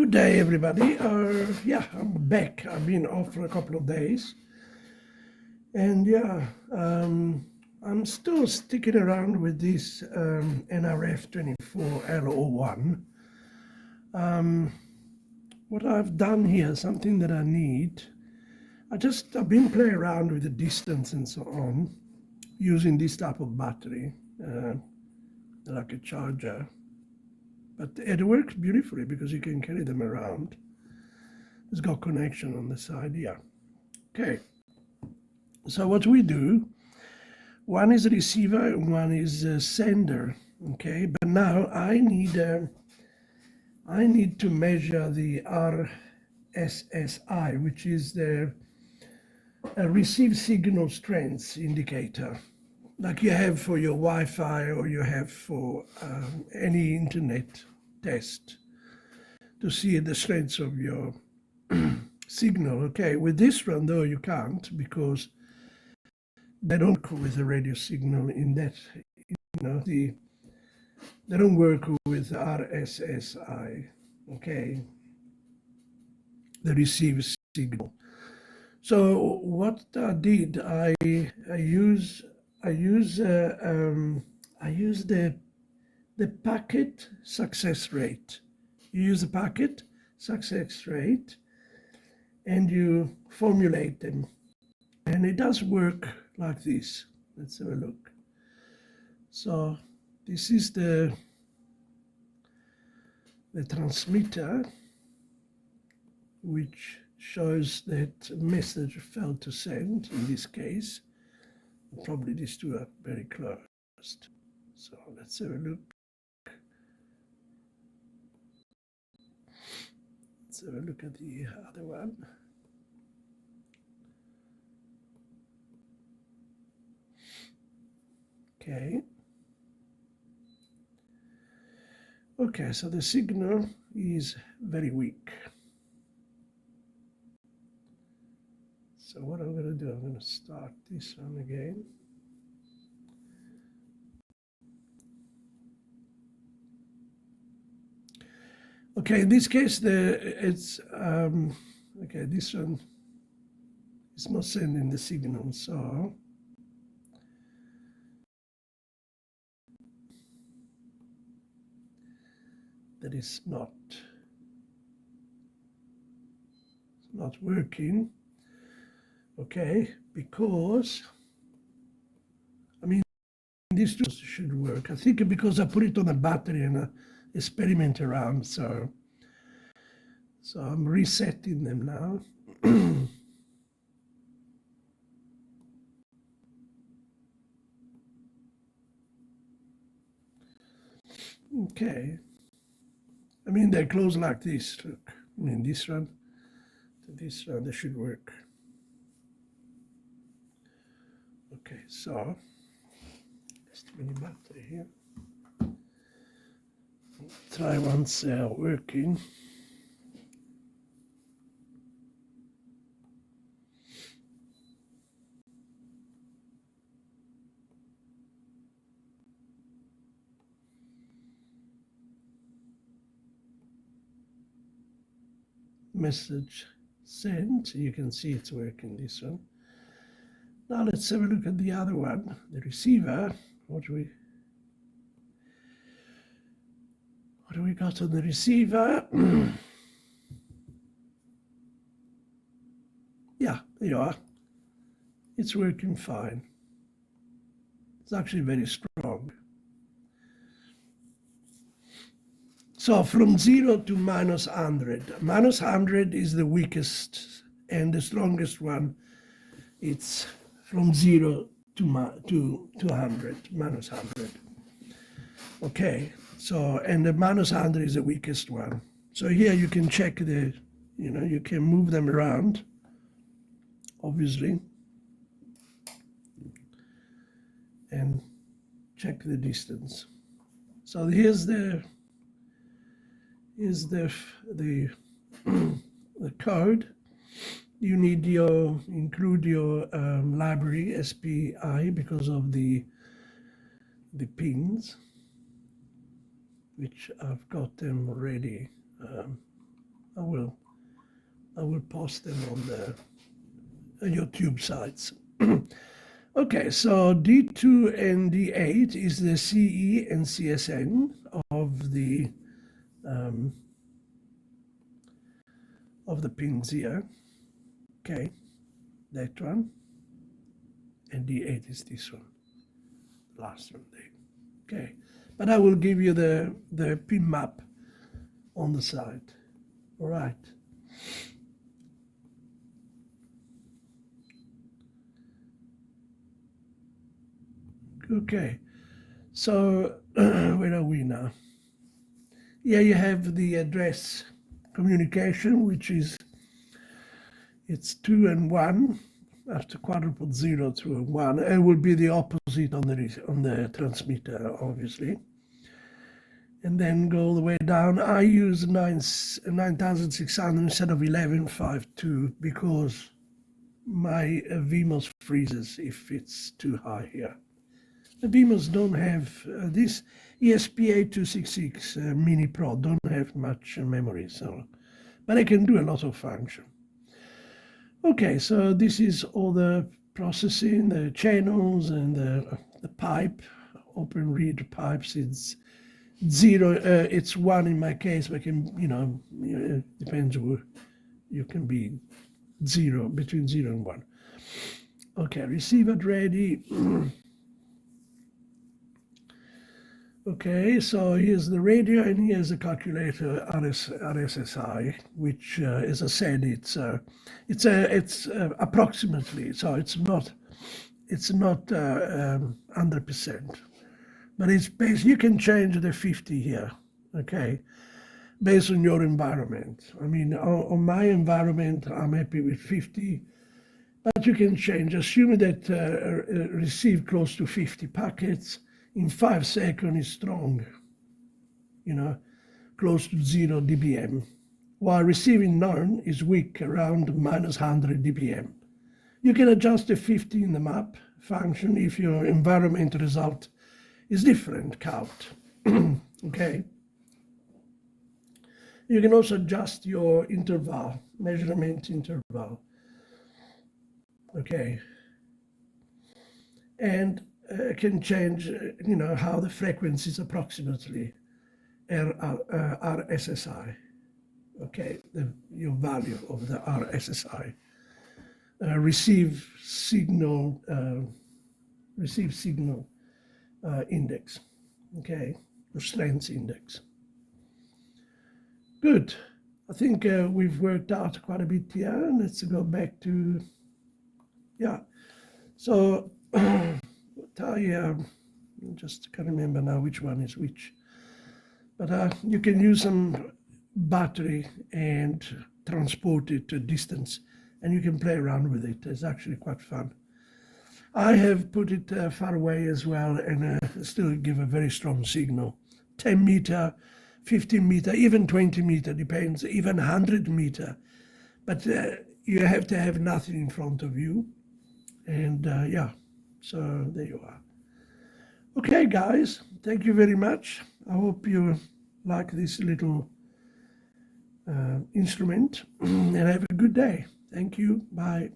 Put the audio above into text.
Good day, everybody. Yeah, I'm back. I've been off for a couple of days. And yeah, I'm still sticking around with this RFN24L01. What I've done here, something that I need, I've been playing around with the distance and so on, using this type of battery, like a charger. But it works beautifully because you can carry them around. It's got connection on the side here. Okay, so what we do, one is a receiver and one is a sender. Okay, but now I need to measure the RSSI, which is the receive signal strength indicator, like you have for your Wi-Fi or you have for any internet test to see the strength of your signal. Okay, with this one though you can't, because they don't work with the radio signal in that, they don't work with RSSI, okay, the receive signal. So what I did, I use the packet success rate. You use the packet success rate and you formulate them, and it does work like this. Let's have a look. So this is the transmitter, which shows that message failed to send in this case. Probably these two are very close. So let's have a look. Let's have a look at the other one. Okay. Okay, so the signal is very weak. So what I'm going to do, I'm going to start this one again. Okay, in this case, okay, this one is not sending the signal, so that is not working. Okay, because I mean these two should work. I think because I put it on a battery and I experiment around, so I'm resetting them now. Okay, I mean they're close like this. Look, I mean this one to this one, they should work. Okay, so just a mini battery here. Try once they are working. Message sent. You can see it's working, this one. Now let's have a look at the other one, the receiver. What do we got on the receiver? Yeah, there you are. It's working fine. It's actually very strong. So from 0 to minus 100. Minus 100 is the weakest, and the strongest one, it's from 0 to 100, minus 100. Okay, so, and the minus 100 is the weakest one. So here you can check the, you can move them around, obviously, and check the distance. So here's the code. You need include your library SPI because of the pins, which I've got them already I will post them on the YouTube sites. Okay, so D2 and D8 is the CE and CSN of the pins here. Okay, that one, and D8 is this one, the last one there. Okay, but I will give you the pin map on the side. All right. Okay, so where are we now? Here you have the address communication, which is, it's 2 and 1 after quadruple 0 through a 1. It will be the opposite on the transmitter, obviously. And then go all the way down. I use 9600 instead of 1152 because my Wemos freezes if it's too high here. The Wemos don't have this ESP8266 Mini Pro don't have much memory, so, but I can do a lot of function. Okay, so this is all the processing, the channels and the pipe, open read pipes. It's 0, it's 1 in my case, but can, it depends where you can be 0, between 0 and 1. Okay, receiver ready. Okay, so here's the radio and here's the calculator RSSI, which, as I said, it's approximately, so it's not 100%, but it's based. You can change the 50 here, okay, based on your environment. I mean, on my environment, I'm happy with 50, but you can change. Assuming that receive close to 50 packets in 5 seconds is strong, close to 0 dBm, while receiving none is weak, around -100 dBm. You can adjust the 50 in the map function if your environment result is different count. Okay. You can also adjust your interval, measurement interval. Okay. And can change, how the frequencies approximately RSSI. Okay, your value of the RSSI. Receive signal index. Okay, the strength index. Good. I think we've worked out quite a bit here. Let's go back to, yeah. So. I just can't remember now which one is which, but you can use some battery and transport it to a distance, and you can play around with it. It's actually quite fun. I have put it far away as well, and still give a very strong signal. 10 meter, 15 meter, even 20 meter, depends, even 100 meter. But you have to have nothing in front of you, and yeah. So there you are. Okay, guys, thank you very much. I hope you like this little instrument and have a good day. Thank you. Bye.